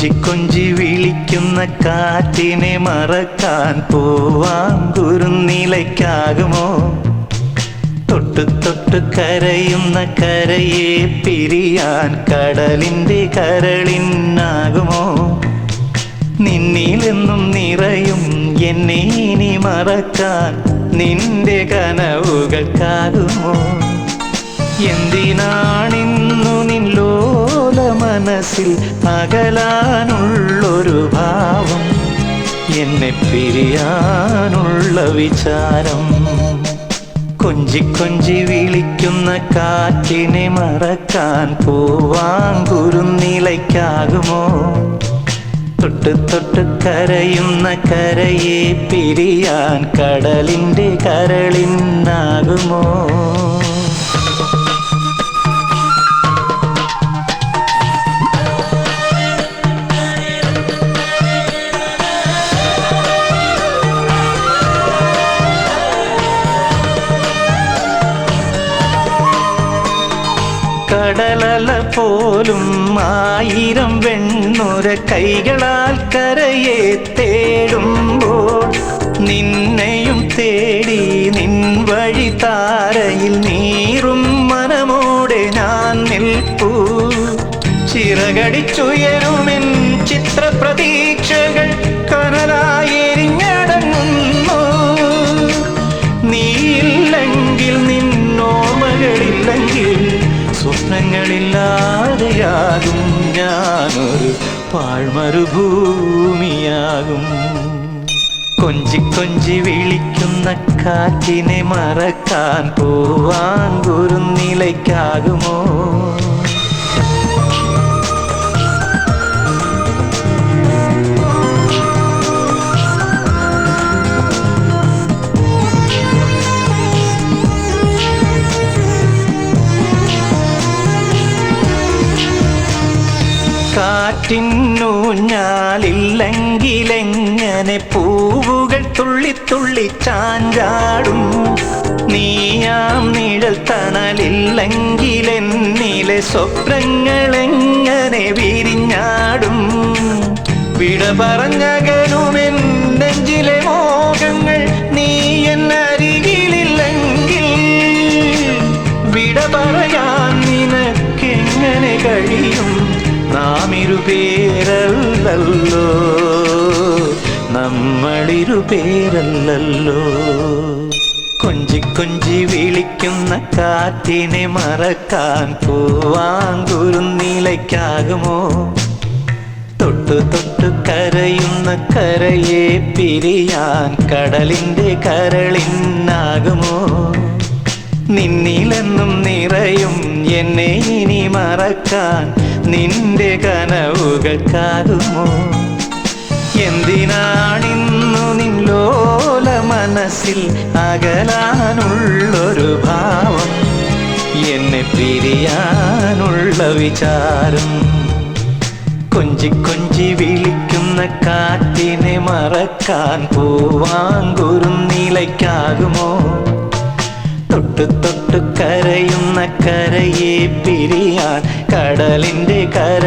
കൊഞ്ചി കൊഞ്ചി വിളിക്കുന്ന കാറ്റിനെ മറക്കാൻ പോവാൻ കുറുനിലയ്ക്കാകുമോ? തൊട്ടു തൊട്ടു കരയുന്ന കരയെ പിരിയാൻ കടലിൻ്റെ കരളിനാകുമോ? നിന്നിലെന്നും നിറയും എന്നെ ഇനി മറക്കാൻ നിന്റെ കനവുകൾക്കാകുമോ? എന്തിനാണിന്നു നിന്നോല മനസ്സിൽ അകലാനുള്ളൊരു ഭാവം, എന്നെ പിരിയാനുള്ള വിചാരം? കൊഞ്ചി കൊഞ്ചി വിളിക്കുന്ന കാറ്റിനെ മറക്കാൻ പോവാൻ കുറുനിലയ്ക്കാകുമോ? തൊട്ട് തൊട്ട് കരയുന്ന കരയെ പിരിയാൻ കടലിൻ്റെ കരളിനാകുമോ? കടലല പോലും ആയിരം വെണ്ണുര കൈകളാൽ കരയെ തേടുമ്പോൾ നിന്നെയും തേടി നിൻ വഴി താരയിൽ നീറും മനമോടെ ഞാൻ നിൽപ്പൂ. ചിറകടിച്ചുയരുമെൻ ചിത്രപ്രതീക്ഷകൾ കനലായെരിഞ്ഞടങ്ങുന്നു. നീയില്ലെങ്കിൽ നിന്നോർമ്മകളില്ലെങ്കിൽ സ്വപ്നങ്ങളില്ലാതെയാകും ഞാനൊരു പാഴ്മരുഭൂമിയാകും. കൊഞ്ചി കൊഞ്ചി വിളിക്കുന്ന കാറ്റിനെ മറക്കാൻ പോവാൻ കുറുനിലയ്ക്കാകുമോ? കാറ്റിന്നൂഞ്ഞാലില്ലെങ്കിലെങ്ങനെ പൂവുകൾ തുള്ളിത്തുള്ളി ചാഞ്ചാടും? നീയാം നിഴൽ തണലില്ലെങ്കിലെന്നിലെ സ്വപ്നങ്ങളെങ്ങനെ വിരിഞ്ഞാടും? വിട പറഞ്ഞകലുമെൻ നെഞ്ചിലെ മോഹങ്ങൾ നീ എന്നരികിലില്ലെങ്കിൽ വിട പറയാൻ നിനക്കെങ്ങനെ കഴിയും? നാം ഇരുപേരല്ലല്ലോ, നമ്മളിരുപേരല്ലല്ലോ. കൊഞ്ചി കൊഞ്ചി വിളിക്കുന്ന കാറ്റിനെ മറക്കാൻ പോവാൻ കുറുനിലയ്ക്കാകുമോ? തൊട്ടു തൊട്ടു കരയുന്ന കരയെ പിരിയാൻ കടലിൻ്റെ കരളിനാകുമോ? നിന്നിലെന്നും നിറയും എന്നെ ഇനി മറക്കാൻ നിന്റെ കനവുകൾക്കാകുമോ? എന്തിനാണിന്നു നിന്നോല മനസ്സിൽ അകലാനുള്ളൊരു ഭാവം, എന്നെ പിരിയാനുള്ള വിചാരം? കൊഞ്ചി കൊഞ്ചി വിളിക്കുന്ന കാറ്റിനെ മറക്കാൻ പോവാൻ കുറുനിലയ്ക്കാകുമോ? തൊട്ടു തൊട്ടു കരയുന്ന കരയെ പിരിയാൻ കടലിൻ്റെ കര